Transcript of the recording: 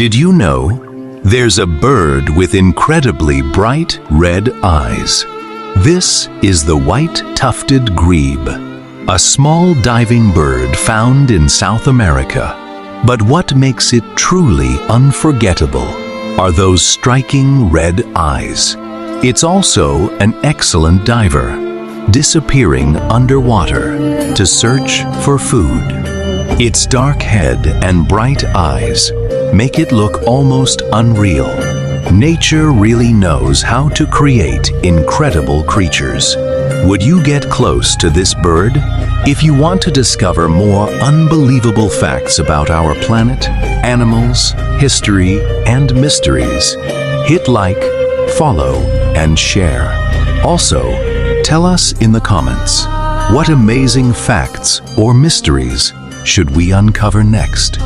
Did you know there's a bird with incredibly bright red eyes? This is the white-tufted grebe, a small diving bird found in South America. But what makes it truly unforgettable are those striking red eyes. It's also an excellent diver, disappearing underwater to search for food. Its dark head and bright eyes make it look almost unreal. Nature really knows how to create incredible creatures. Would you get close to this bird? If you want to discover more unbelievable facts about our planet, animals, history, and mysteries, hit like, follow, and share. Also, tell us in the comments, what amazing facts or mysteries should we uncover next?